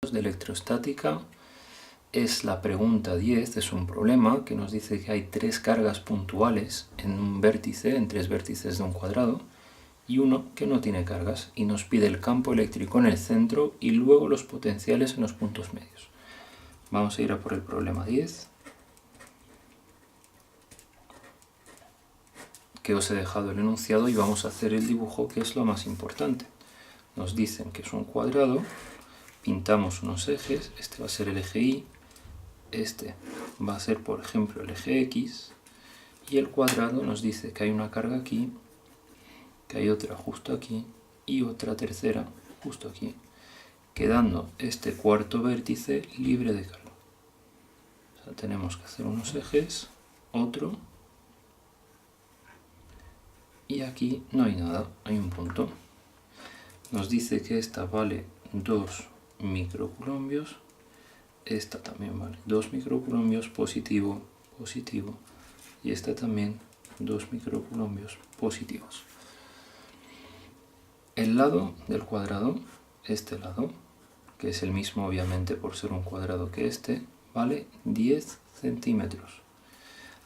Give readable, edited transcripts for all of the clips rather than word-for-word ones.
Conceptos de electrostática es la pregunta 10, es un problema que nos dice que hay tres cargas puntuales en un vértice, en tres vértices de un cuadrado, y uno que no tiene cargas, y nos pide el campo eléctrico en el centro y luego los potenciales en los puntos medios. Vamos a ir a por el problema 10, que os he dejado el enunciado, y vamos a hacer el dibujo, que es lo más importante. Nos dicen que es un cuadrado, pintamos unos ejes, este va a ser el eje Y, este va a ser, por ejemplo, el eje X, y el cuadrado nos dice que hay una carga aquí, que hay otra justo aquí, y otra tercera justo aquí, quedando este cuarto vértice libre de carga. O sea, tenemos que hacer unos ejes, otro, y aquí no hay nada, hay un punto. Nos dice que esta vale 2 microcoulombios, esta también vale 2 microcoulombios, positivo, positivo, y esta también 2 microcoulombios positivos. El lado del cuadrado, este lado, que es el mismo obviamente por ser un cuadrado que este, vale 10 centímetros.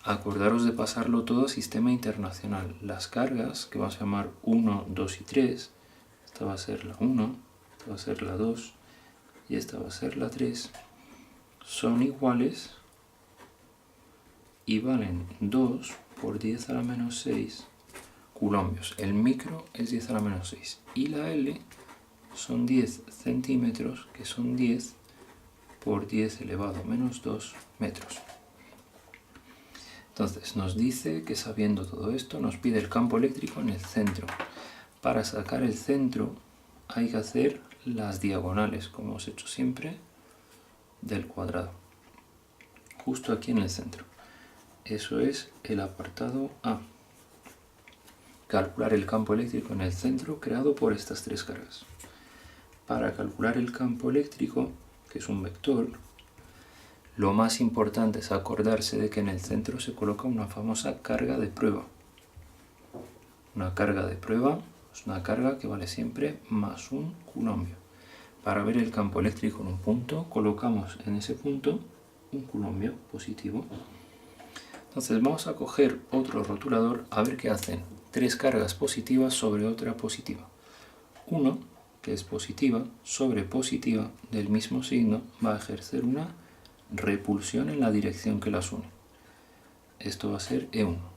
Acordaros de pasarlo todo a sistema internacional. Las cargas, que vamos a llamar 1, 2 y 3, esta va a ser la 1, esta va a ser la 2 y esta va a ser la 3, son iguales y valen 2 por 10 a la menos 6 coulombios. El micro es 10 a la menos 6 y la L son 10 centímetros, que son 10 por 10 elevado a menos 2 metros. Entonces nos dice que, sabiendo todo esto, nos pide el campo eléctrico en el centro. Para sacar el centro hay que hacer las diagonales, como hemos hecho siempre, del cuadrado. Justo aquí en el centro. Eso es el apartado A. Calcular el campo eléctrico en el centro creado por estas tres cargas. Para calcular el campo eléctrico, que es un vector, lo más importante es acordarse de que en el centro se coloca una famosa carga de prueba. Una carga de prueba es una carga que vale siempre más un coulombio. Para ver el campo eléctrico en un punto, colocamos en ese punto un coulombio positivo. Entonces vamos a coger otro rotulador a ver qué hacen. Tres cargas positivas sobre otra positiva. Uno, que es positiva, sobre positiva del mismo signo, va a ejercer una repulsión en la dirección que las une. Esto va a ser E1.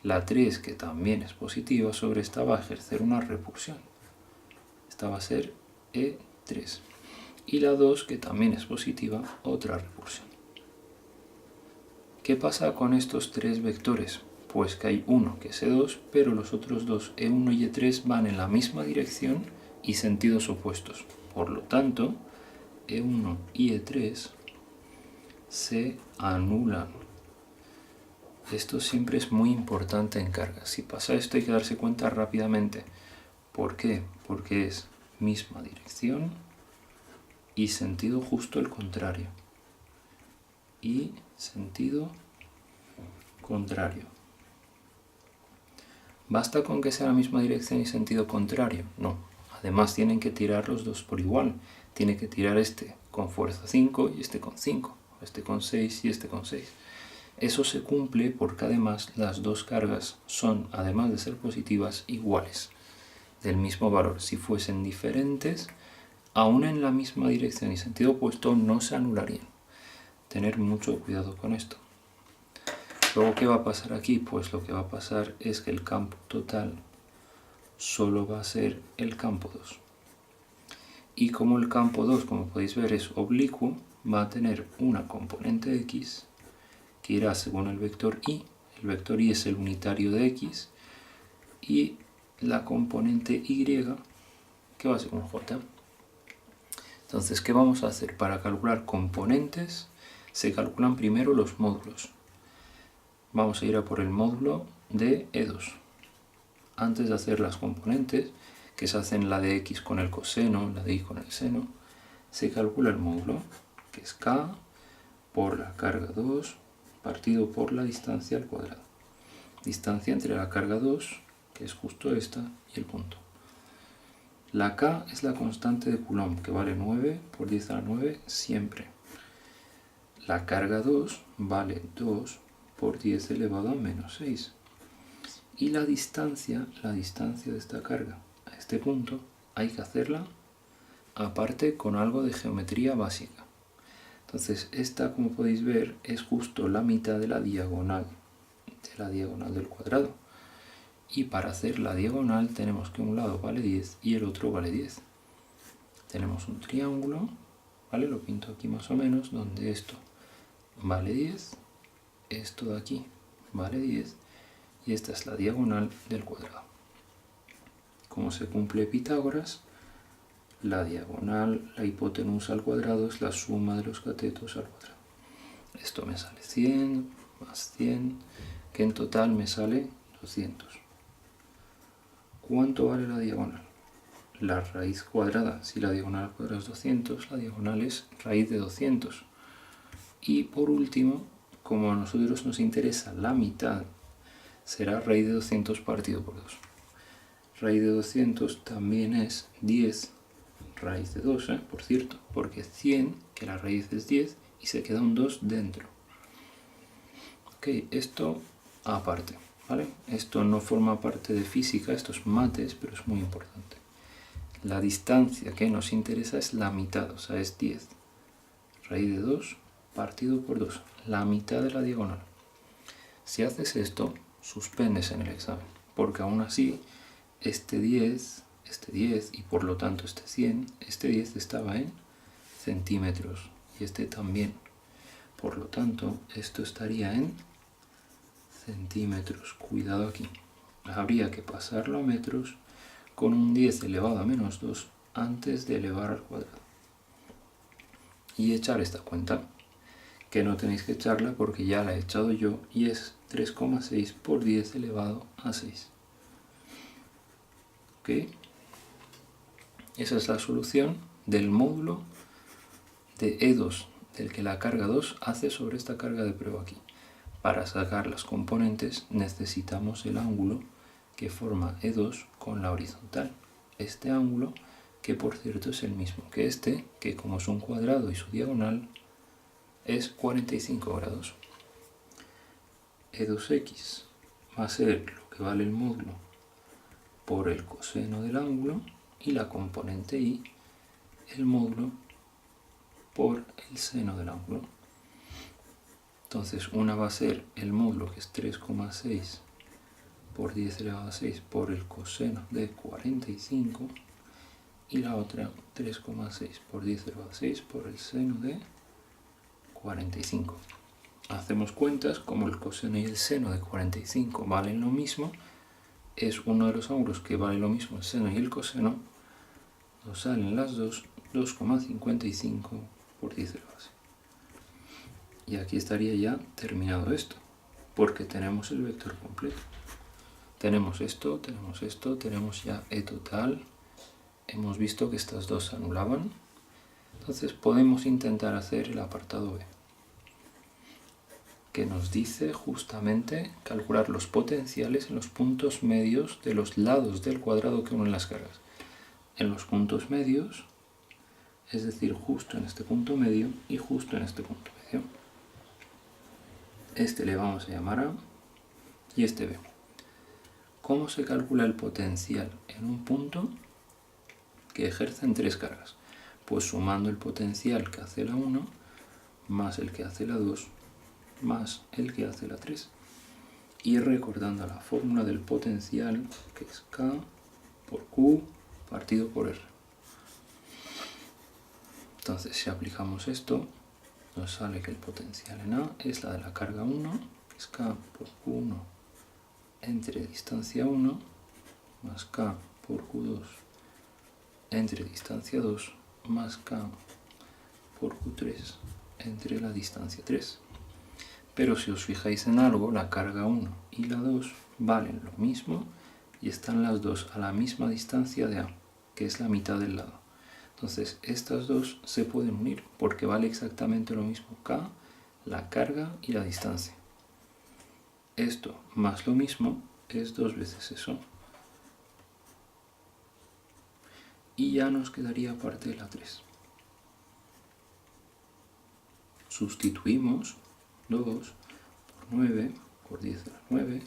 La 3, que también es positiva, sobre esta va a ejercer una repulsión. Esta va a ser E3. Y la 2, que también es positiva, otra repulsión. ¿Qué pasa con estos tres vectores? Pues que hay uno que es E2, pero los otros dos, E1 y E3, van en la misma dirección y sentidos opuestos. Por lo tanto, E1 y E3 se anulan. Esto siempre es muy importante en cargas. Si pasa esto hay que darse cuenta rápidamente. ¿Por qué? Porque es misma dirección y sentido justo el contrario. Y sentido contrario. ¿Basta con que sea la misma dirección y sentido contrario? No. Además tienen que tirar los dos por igual. Tiene que tirar este con fuerza 5 y este con 5. Este con 6 y este con 6. Eso se cumple porque además las dos cargas son, además de ser positivas, iguales, del mismo valor. Si fuesen diferentes, aún en la misma dirección y sentido opuesto, no se anularían. Tener mucho cuidado con esto. Luego, ¿qué va a pasar aquí? Pues lo que va a pasar es que el campo total solo va a ser el campo 2. Y como el campo 2, como podéis ver, es oblicuo, va a tener una componente x que irá según el vector y. El vector y es el unitario de x. Y la componente y que va a ser un j. Entonces, ¿qué vamos a hacer? Para calcular componentes se calculan primero los módulos. Vamos a ir a por el módulo de E2. Antes de hacer las componentes, que se hacen la de x con el coseno, la de y con el seno, se calcula el módulo, que es k por la carga 2 partido por la distancia al cuadrado. Distancia entre la carga 2, que es justo esta, y el punto. La K es la constante de Coulomb, que vale 9 por 10 a la 9 siempre. La carga 2 vale 2 por 10 elevado a menos 6. Y la distancia de esta carga a este punto, hay que hacerla aparte con algo de geometría básica. Entonces esta, como podéis ver, es justo la mitad de la diagonal del cuadrado. Y para hacer la diagonal tenemos que un lado vale 10 y el otro vale 10. Tenemos un triángulo, ¿vale? Lo pinto aquí más o menos, donde esto vale 10, esto de aquí vale 10 y esta es la diagonal del cuadrado. Como se cumple Pitágoras, la diagonal, la hipotenusa al cuadrado es la suma de los catetos al cuadrado. Esto me sale 100 más 100, que en total me sale 200. ¿Cuánto vale la diagonal? La raíz cuadrada. Si la diagonal al cuadrado es 200, la diagonal es raíz de 200. Y por último, como a nosotros nos interesa la mitad, será raíz de 200 partido por 2. Raíz de 200 también es 10 raíz de 2, por cierto, porque 100, que la raíz es 10, y se queda un 2 dentro. Ok, esto aparte, ¿vale? Esto no forma parte de física, esto es mates, pero es muy importante. La distancia que nos interesa es la mitad, o sea, es 10 raíz de 2 partido por 2, la mitad de la diagonal. Si haces esto, suspendes en el examen, porque aún así este 10 y por lo tanto este 100, este 10 estaba en centímetros y este también. Por lo tanto, esto estaría en centímetros. Cuidado aquí. Habría que pasarlo a metros con un 10 elevado a menos 2 antes de elevar al cuadrado. Y echar esta cuenta, que no tenéis que echarla porque ya la he echado yo y es 3,6 por 10 elevado a 6. ¿Ok? Esa es la solución del módulo de E2, del que la carga 2 hace sobre esta carga de prueba aquí. Para sacar las componentes necesitamos el ángulo que forma E2 con la horizontal. Este ángulo, que por cierto es el mismo que este, que como es un cuadrado y su diagonal, es 45 grados. E2x va a ser lo que vale el módulo por el coseno del ángulo y la componente y el módulo por el seno del ángulo. Entonces una va a ser el módulo, que es 3,6 por 10 elevado a 6 por el coseno de 45 y la otra 3,6 por 10 elevado a 6 por el seno de 45. Hacemos cuentas, como el coseno y el seno de 45 valen lo mismo, es uno de los ángulos que vale lo mismo el seno y el coseno, nos salen las dos 2,55 por 10 elevado a 6. Y aquí estaría ya terminado esto, porque tenemos el vector completo. Tenemos esto, tenemos ya E total. Hemos visto que estas dos se anulaban. Entonces podemos intentar hacer el apartado B, que nos dice justamente calcular los potenciales en los puntos medios de los lados del cuadrado que unen las cargas. En los puntos medios, es decir, justo en este punto medio y justo en este punto medio. Este le vamos a llamar A y este B. ¿Cómo se calcula el potencial en un punto que ejercen tres cargas? Pues sumando el potencial que hace la 1 más el que hace la 2 más el que hace la 3. Y recordando la fórmula del potencial, que es K por Q partido por R. Entonces, si aplicamos esto, nos sale que el potencial en A es la de la carga 1, que es K por Q1 entre distancia 1, más K por Q2 entre distancia 2, más K por Q3 entre la distancia 3. Pero si os fijáis en algo, la carga 1 y la 2 valen lo mismo y están las dos a la misma distancia de A, que es la mitad del lado. Entonces estas dos se pueden unir porque vale exactamente lo mismo K, la carga y la distancia. Esto más lo mismo es 2 veces eso. y ya nos quedaría parte de la 3. Sustituimos 2 por 9 por 10 a la 9.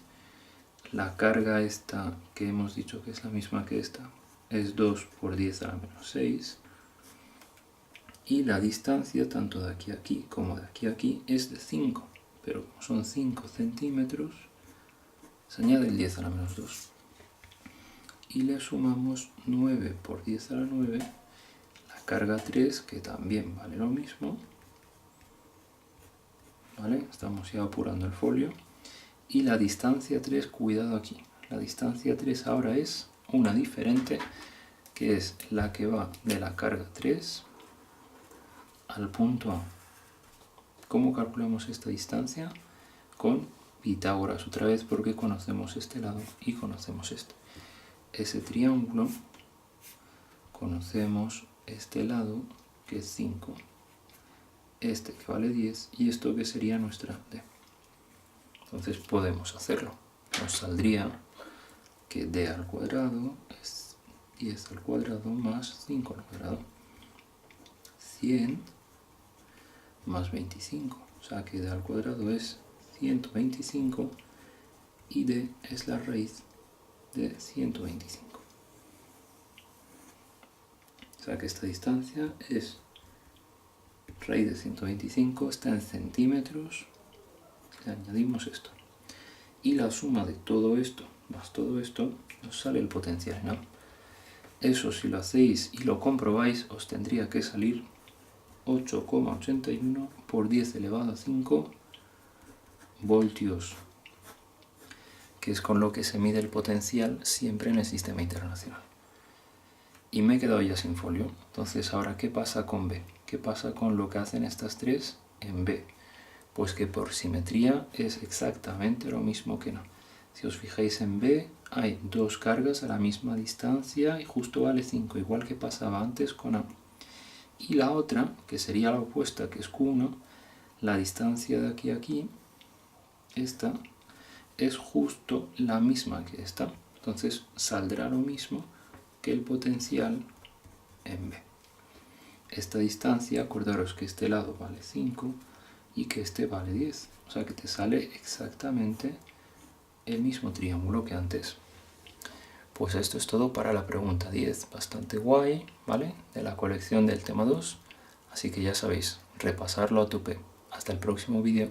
La carga esta que hemos dicho que es la misma que esta es 2 por 10 a la menos 6. Y la distancia tanto de aquí a aquí como de aquí a aquí es de 5. Pero como son 5 centímetros, se añade el 10 a la menos 2. Y le sumamos 9 por 10 a la 9, la carga 3, que también vale lo mismo. ¿Vale? Estamos ya apurando el folio. Y la distancia 3, cuidado aquí. La distancia 3 ahora es una diferente, que es la que va de la carga 3 al punto A. ¿Cómo calculamos esta distancia? Con Pitágoras otra vez, porque conocemos este lado y conocemos este. Ese triángulo, conocemos este lado, que es 5, este que vale 10, y esto que sería nuestra D. Entonces podemos hacerlo. Nos saldría que D al cuadrado es 10 al cuadrado más 5 al cuadrado. 100 más 25. O sea que D al cuadrado es 125 y D es la raíz de 125. O sea que esta distancia es raíz de 125, está en centímetros. Le añadimos esto. Y la suma de todo esto más todo esto nos sale el potencial, ¿no? Eso, si lo hacéis y lo comprobáis, os tendría que salir 8,81 por 10 elevado a 5 voltios, que es con lo que se mide el potencial siempre en el sistema internacional. Y me he quedado ya sin folio. Entonces, ahora, ¿qué pasa con B? ¿Qué pasa con lo que hacen estas tres en B? Pues que por simetría es exactamente lo mismo que no. Si os fijáis en B, hay dos cargas a la misma distancia y justo vale 5, igual que pasaba antes con A. Y la otra, que sería la opuesta, que es Q1, la distancia de aquí a aquí, esta, es justo la misma que esta. Entonces saldrá lo mismo que el potencial en B. Esta distancia, acordaros que este lado vale 5 y que este vale 10. O sea que te sale exactamente el mismo triángulo que antes. Pues esto es todo para la pregunta 10, bastante guay, ¿vale? De la colección del tema 2. Así que ya sabéis, repasarlo a tope. Hasta el próximo vídeo.